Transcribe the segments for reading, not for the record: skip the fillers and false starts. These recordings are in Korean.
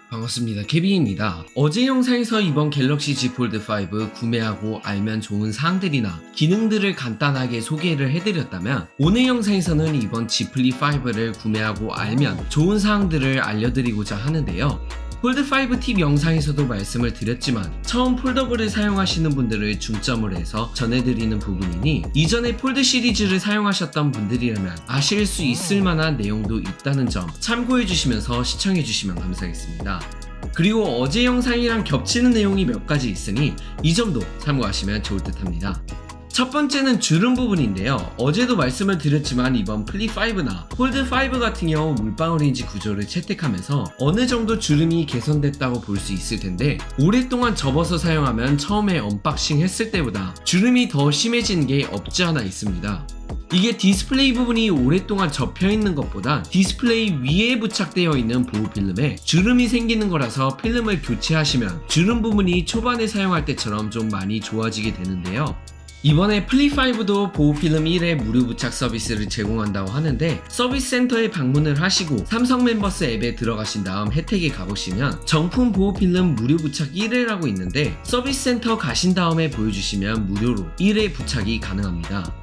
반갑습니다. 케빈입니다. 어제 영상에서 이번 갤럭시 Z 폴드 5 구매하고 알면 좋은 사항들이나 기능들을 간단하게 소개를 해드렸다면, 오늘 영상에서는 이번 Z 플립 5를 구매하고 알면 좋은 사항들을 알려드리고자 하는데요. 폴드 5 팁 영상에서도 말씀을 드렸지만 처음 폴더블을 사용하시는 분들을 중점으로 해서 전해드리는 부분이니, 이전에 폴드 시리즈를 사용하셨던 분들이라면 아실 수 있을 만한 내용도 있다는 점 참고해 주시면서 시청해 주시면 감사하겠습니다. 그리고 어제 영상이랑 겹치는 내용이 몇 가지 있으니 이 점도 참고하시면 좋을 듯 합니다. 첫 번째는 주름 부분인데요. 어제도 말씀을 드렸지만 이번 플립 5나 폴드 5 같은 경우 물방울 힌지 구조를 채택하면서 어느 정도 주름이 개선됐다고 볼 수 있을 텐데, 오랫동안 접어서 사용하면 처음에 언박싱 했을 때보다 주름이 더 심해진 게 없지 않아 있습니다. 이게 디스플레이 부분이 오랫동안 접혀 있는 것보다 디스플레이 위에 부착되어 있는 보호 필름에 주름이 생기는 거라서 필름을 교체하시면 주름 부분이 초반에 사용할 때처럼 좀 많이 좋아지게 되는데요. 이번에 플립 5도 보호필름 1회 무료 부착 서비스를 제공한다고 하는데, 서비스 센터에 방문을 하시고 삼성 멤버스 앱에 들어가신 다음 혜택에 가보시면 정품 보호필름 무료 부착 1회라고 있는데, 서비스 센터 가신 다음에 보여주시면 무료로 1회 부착이 가능합니다.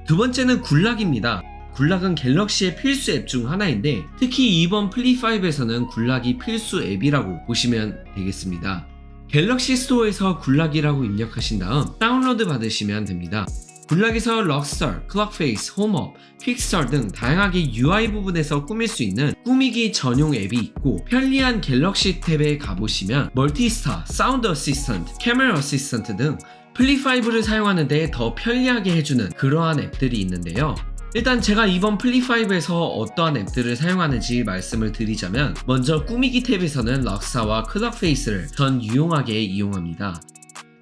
두 번째는 굴락입니다. 굴락은 갤럭시의 필수 앱 중 하나인데, 특히 이번 플립 5에서는 굴락이 필수 앱이라고 보시면 되겠습니다. 갤럭시 스토어에서 굴락이라고 입력하신 다음 다운로드 받으시면 됩니다. 굴락에서 럭스터, 클럭페이스, 홈업, 퀵스터 등 다양하게 UI 부분에서 꾸밀 수 있는 꾸미기 전용 앱이 있고, 편리한 갤럭시 탭에 가보시면 멀티스타, 사운드 어시스턴트, 카메라 어시스턴트 등 플립 5를 사용하는데 더 편리하게 해주는 그러한 앱들이 있는데요. 일단 제가 이번 플립 5에서 어떠한 앱들을 사용하는지 말씀을 드리자면, 먼저 꾸미기 탭에서는 럭사와 클럭페이스를 전 유용하게 이용합니다.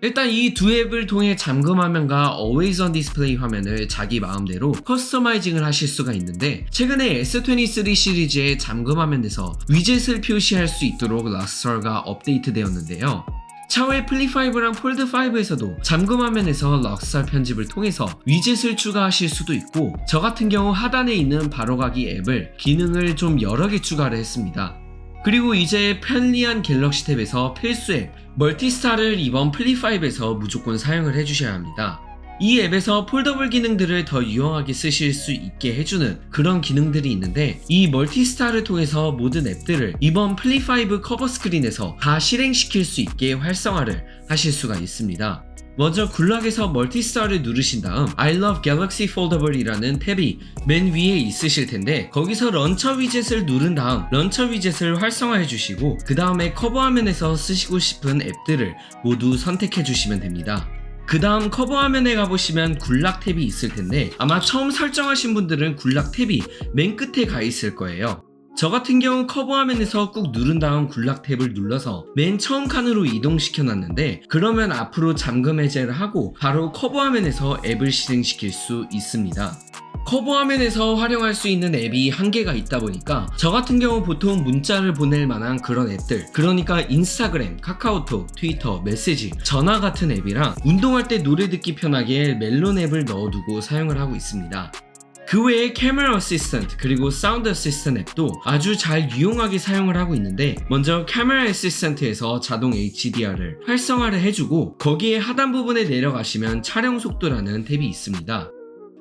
일단 이 두 앱을 통해 잠금 화면과 Always on Display 화면을 자기 마음대로 커스터마이징을 하실 수가 있는데, 최근에 S23 시리즈의 잠금 화면에서 위젯을 표시할 수 있도록 럭스터가 업데이트 되었는데요. 차후에 플립 5랑 폴드 5에서도 잠금 화면에서 럭스터 편집을 통해서 위젯을 추가하실 수도 있고, 저 같은 경우 하단에 있는 바로가기 앱을 기능을 좀 여러 개 추가를 했습니다. 그리고 이제 편리한 갤럭시 탭에서 필수 앱 멀티스타를 이번 플립 5에서 무조건 사용을 해주셔야 합니다. 이 앱에서 폴더블 기능들을 더 유용하게 쓰실 수 있게 해주는 그런 기능들이 있는데, 이 멀티스타를 통해서 모든 앱들을 이번 플립 5 커버 스크린에서 다 실행시킬 수 있게 활성화를 하실 수가 있습니다. 먼저 굴락에서 멀티스타를 누르신 다음 I love Galaxy Foldable 이라는 탭이 맨 위에 있으실 텐데, 거기서 런처 위젯을 누른 다음 런처 위젯을 활성화해 주시고, 그 다음에 커버 화면에서 쓰시고 싶은 앱들을 모두 선택해 주시면 됩니다. 그 다음 커버 화면에 가보시면 굴락 탭이 있을 텐데, 아마 처음 설정하신 분들은 굴락 탭이 맨 끝에 가 있을 거예요. 저 같은 경우 커버 화면에서 꾹 누른 다음 굴락 탭을 눌러서 맨 처음 칸으로 이동시켜 놨는데, 그러면 앞으로 잠금 해제를 하고 바로 커버 화면에서 앱을 실행시킬 수 있습니다. 커버 화면에서 활용할 수 있는 앱이 한계가 있다 보니까 저 같은 경우 보통 문자를 보낼 만한 그런 앱들, 그러니까 인스타그램, 카카오톡, 트위터, 메시지, 전화 같은 앱이랑 운동할 때 노래 듣기 편하게 멜론 앱을 넣어두고 사용을 하고 있습니다. 그 외에 카메라 어시스턴트 그리고 사운드 어시스턴트 앱도 아주 잘 유용하게 사용을 하고 있는데, 먼저 카메라 어시스턴트에서 자동 HDR을 활성화를 해주고, 거기에 하단 부분에 내려가시면 촬영 속도라는 탭이 있습니다.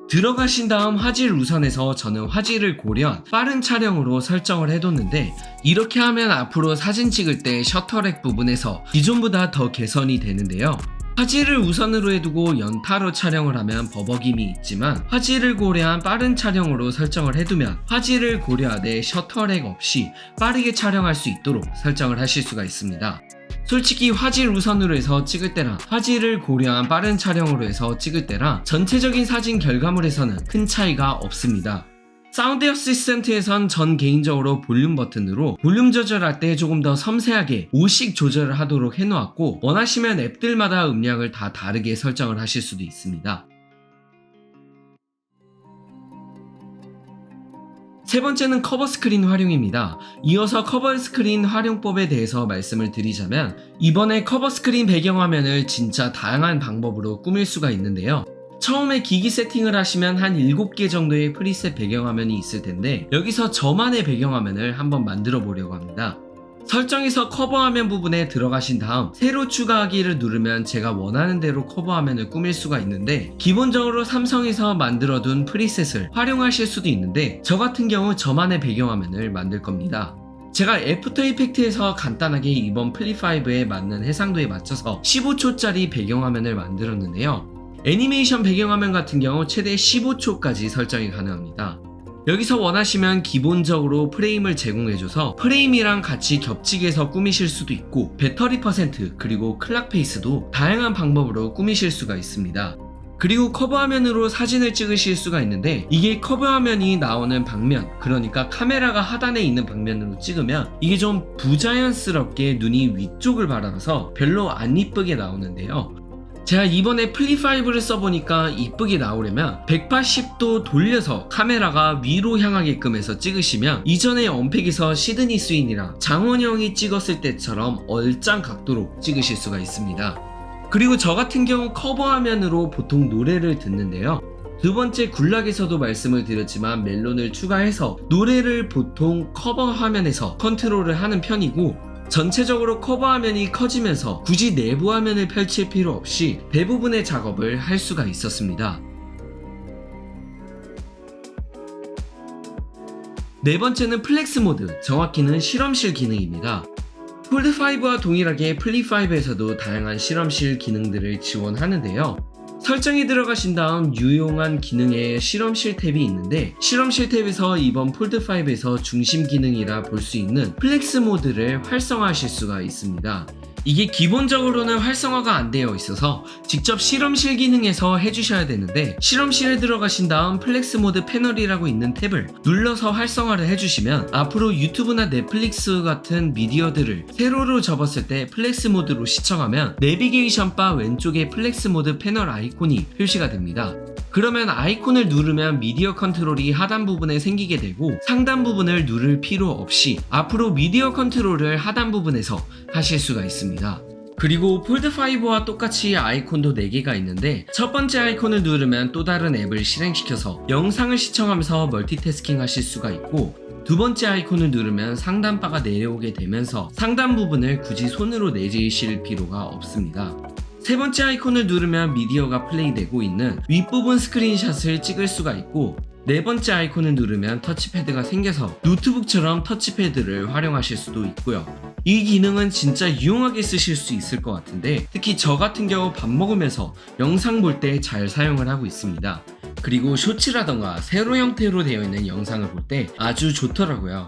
들어가신 다음 화질 우선에서 저는 화질을 고려한 빠른 촬영으로 설정을 해뒀는데, 이렇게 하면 앞으로 사진 찍을 때 셔터렉 부분에서 기존보다 더 개선이 되는데요. 화질을 우선으로 해두고 연타로 촬영을 하면 버벅임이 있지만, 화질을 고려한 빠른 촬영으로 설정을 해두면 화질을 고려하되 셔터렉 없이 빠르게 촬영할 수 있도록 설정을 하실 수가 있습니다. 솔직히 화질 우선으로 해서 찍을 때랑 화질을 고려한 빠른 촬영으로 해서 찍을 때랑 전체적인 사진 결과물에서는 큰 차이가 없습니다. 사운드 어시스턴트에선 전 개인적으로 볼륨 버튼으로 볼륨 조절할 때 조금 더 섬세하게 5씩 조절을 하도록 해놓았고, 원하시면 앱들마다 음량을 다 다르게 설정을 하실 수도 있습니다. 세 번째는 커버 스크린 활용입니다. 이어서 커버 스크린 활용법에 대해서 말씀을 드리자면, 이번에 커버 스크린 배경화면을 진짜 다양한 방법으로 꾸밀 수가 있는데요. 처음에 기기 세팅을 하시면 한 7개 정도의 프리셋 배경화면이 있을 텐데 여기서 저만의 배경화면을 한번 만들어 보려고 합니다. 설정에서 커버화면 부분에 들어가신 다음 새로 추가하기를 누르면 제가 원하는 대로 커버화면을 꾸밀 수가 있는데 기본적으로 삼성에서 만들어둔 프리셋을 활용하실 수도 있는데 저 같은 경우 저만의 배경화면을 만들 겁니다. 제가 애프터 이펙트에서 간단하게 이번 플립5에 맞는 해상도에 맞춰서 15초짜리 배경화면을 만들었는데요. 애니메이션 배경화면 같은 경우 최대 15초까지 설정이 가능합니다. 여기서 원하시면 기본적으로 프레임을 제공해줘서 프레임이랑 같이 겹치게 해서 꾸미실 수도 있고 배터리 퍼센트 그리고 클락 페이스도 다양한 방법으로 꾸미실 수가 있습니다. 그리고 커버화면으로 사진을 찍으실 수가 있는데 이게 커버화면이 나오는 방면, 그러니까 카메라가 하단에 있는 방면으로 찍으면 이게 좀 부자연스럽게 눈이 위쪽을 바라봐서 별로 안 이쁘게 나오는데요. 제가 이번에 플립5를 써보니까 이쁘게 나오려면 180도 돌려서 카메라가 위로 향하게끔 해서 찍으시면 이전에 언팩에서 시드니 스윈이랑 장원영이 찍었을 때처럼 얼짱 각도로 찍으실 수가 있습니다. 그리고 저 같은 경우 커버화면으로 보통 노래를 듣는데요. 두 번째 굴락에서도 말씀을 드렸지만 멜론을 추가해서 노래를 보통 커버 화면에서 컨트롤을 하는 편이고 전체적으로 커버 화면이 커지면서 굳이 내부 화면을 펼칠 필요 없이 대부분의 작업을 할 수가 있었습니다. 네 번째는 플렉스 모드, 정확히는 실험실 기능입니다. 폴드5와 동일하게 플립5에서도 다양한 실험실 기능들을 지원하는데요. 설정에 들어가신 다음 유용한 기능의 실험실 탭이 있는데 실험실 탭에서 이번 폴드5에서 중심 기능이라 볼 수 있는 플렉스 모드를 활성화하실 수가 있습니다. 이게 기본적으로는 활성화가 안 되어 있어서 직접 실험실 기능에서 해주셔야 되는데 실험실에 들어가신 다음 플렉스 모드 패널이라고 있는 탭을 눌러서 활성화를 해주시면 앞으로 유튜브나 넷플릭스 같은 미디어들을 세로로 접었을 때 플렉스 모드로 시청하면 내비게이션 바 왼쪽에 플렉스 모드 패널 아이콘이 표시가 됩니다. 그러면 아이콘을 누르면 미디어 컨트롤이 하단 부분에 생기게 되고 상단 부분을 누를 필요 없이 앞으로 미디어 컨트롤을 하단 부분에서 하실 수가 있습니다. 그리고 폴드5와 똑같이 아이콘도 4개가 있는데 첫 번째 아이콘을 누르면 또 다른 앱을 실행시켜서 영상을 시청하면서 멀티태스킹 하실 수가 있고 두 번째 아이콘을 누르면 상단 바가 내려오게 되면서 상단 부분을 굳이 손으로 내리실 필요가 없습니다. 세 번째 아이콘을 누르면 미디어가 플레이되고 있는 윗부분 스크린샷을 찍을 수가 있고 네 번째 아이콘을 누르면 터치패드가 생겨서 노트북처럼 터치패드를 활용하실 수도 있고요. 이 기능은 진짜 유용하게 쓰실 수 있을 것 같은데 특히 저 같은 경우 밥 먹으면서 영상 볼 때 잘 사용을 하고 있습니다. 그리고 쇼츠라던가 세로 형태로 되어 있는 영상을 볼 때 아주 좋더라고요.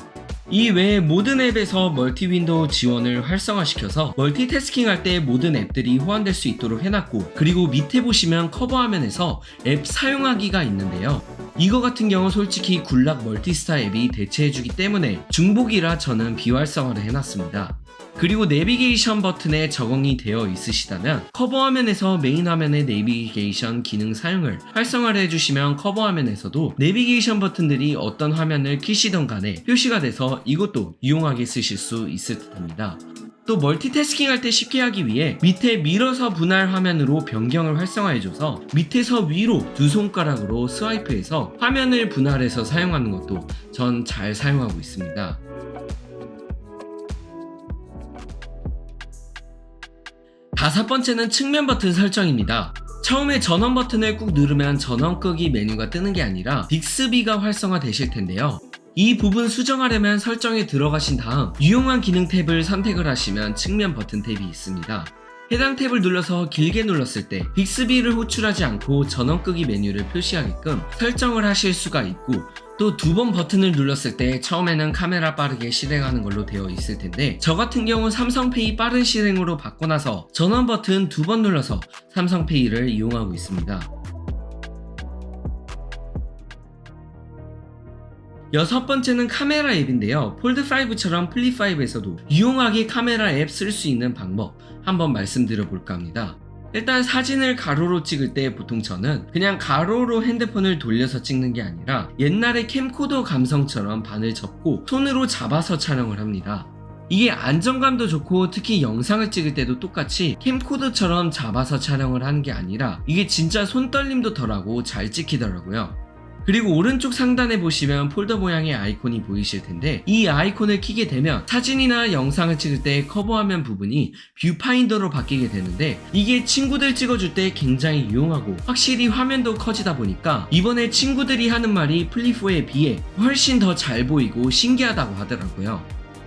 이 외에 모든 앱에서 멀티 윈도우 지원을 활성화시켜서 멀티태스킹 할 때 모든 앱들이 호환될 수 있도록 해놨고 그리고 밑에 보시면 커버 화면에서 앱 사용하기가 있는데요. 이거 같은 경우 솔직히 굴락 멀티스타 앱이 대체해주기 때문에 중복이라 저는 비활성화를 해놨습니다. 그리고 내비게이션 버튼에 적응이 되어 있으시다면 커버 화면에서 메인 화면의 내비게이션 기능 사용을 활성화를 해주시면 커버 화면에서도 내비게이션 버튼들이 어떤 화면을 키시던 간에 표시가 돼서 이것도 유용하게 쓰실 수 있을 듯 합니다. 또 멀티태스킹 할 때 쉽게 하기 위해 밑에 밀어서 분할 화면으로 변경을 활성화해줘서 밑에서 위로 두 손가락으로 스와이프해서 화면을 분할해서 사용하는 것도 전 잘 사용하고 있습니다. 다섯 번째는 측면 버튼 설정입니다. 처음에 전원 버튼을 꾹 누르면 전원 끄기 메뉴가 뜨는 게 아니라 빅스비가 활성화 되실 텐데요. 이 부분 수정하려면 설정에 들어가신 다음 유용한 기능 탭을 선택을 하시면 측면 버튼 탭이 있습니다. 해당 탭을 눌러서 길게 눌렀을 때 빅스비를 호출하지 않고 전원 끄기 메뉴를 표시하게끔 설정을 하실 수가 있고 또 두 번 버튼을 눌렀을 때 처음에는 카메라 빠르게 실행하는 걸로 되어 있을 텐데 저 같은 경우 삼성페이 빠른 실행으로 바꿔놔서 전원 버튼 2번 눌러서 삼성페이를 이용하고 있습니다. 여섯 번째는 카메라 앱인데요. 폴드5처럼 플립5에서도 유용하게 카메라 앱 쓸 수 있는 방법 한번 말씀드려 볼까 합니다. 일단 사진을 가로로 찍을 때 보통 저는 그냥 가로로 핸드폰을 돌려서 찍는 게 아니라 옛날에 캠코더 감성처럼 반을 접고 손으로 잡아서 촬영을 합니다. 이게 안정감도 좋고 특히 영상을 찍을 때도 똑같이 캠코더처럼 잡아서 촬영을 하는 게 아니라 이게 진짜 손떨림도 덜하고 잘 찍히더라고요. 그리고 오른쪽 상단에 보시면 폴더 모양의 아이콘이 보이실 텐데 이 아이콘을 키게 되면 사진이나 영상을 찍을 때 커버화면 부분이 뷰파인더로 바뀌게 되는데 이게 친구들 찍어줄 때 굉장히 유용하고 확실히 화면도 커지다 보니까 이번에 친구들이 하는 말이 플립4에 비해 훨씬 더 잘 보이고 신기하다고 하더라고요.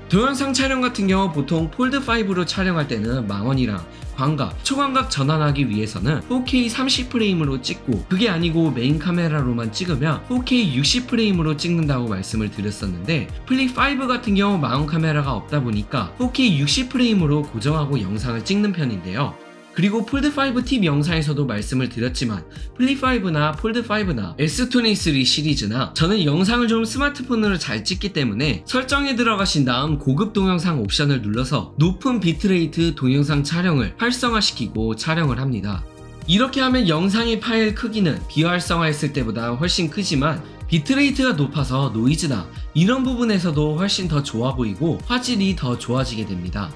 동영상 촬영 같은 경우 보통 폴드5로 촬영할 때는 망원이랑 광각, 초광각 전환하기 위해서는 4K 30프레임으로 찍고 그게 아니고 메인 카메라로만 찍으면 4K 60프레임으로 찍는다고 말씀을 드렸었는데 플립5 같은 경우 망원 카메라가 없다 보니까 4K 60프레임으로 고정하고 영상을 찍는 편인데요. 그리고 폴드5 팁 영상에서도 말씀을 드렸지만 플립5나 폴드5나 S23 시리즈나 저는 영상을 좀 스마트폰으로 잘 찍기 때문에 설정에 들어가신 다음 고급 동영상 옵션을 눌러서 높은 비트레이트 동영상 촬영을 활성화시키고 촬영을 합니다. 이렇게 하면 영상의 파일 크기는 비활성화했을 때보다 훨씬 크지만 비트레이트가 높아서 노이즈나 이런 부분에서도 훨씬 더 좋아 보이고 화질이 더 좋아지게 됩니다.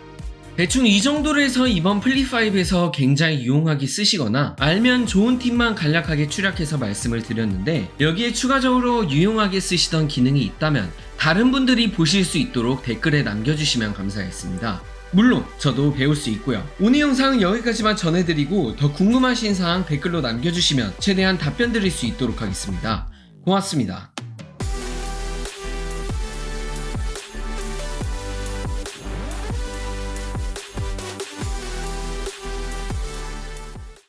대충 이 정도로 해서 이번 플립5에서 굉장히 유용하게 쓰시거나 알면 좋은 팁만 간략하게 추락해서 말씀을 드렸는데 여기에 추가적으로 유용하게 쓰시던 기능이 있다면 다른 분들이 보실 수 있도록 댓글에 남겨주시면 감사하겠습니다. 물론 저도 배울 수 있고요. 오늘 영상은 여기까지만 전해드리고 더 궁금하신 사항 댓글로 남겨주시면 최대한 답변 드릴 수 있도록 하겠습니다. 고맙습니다.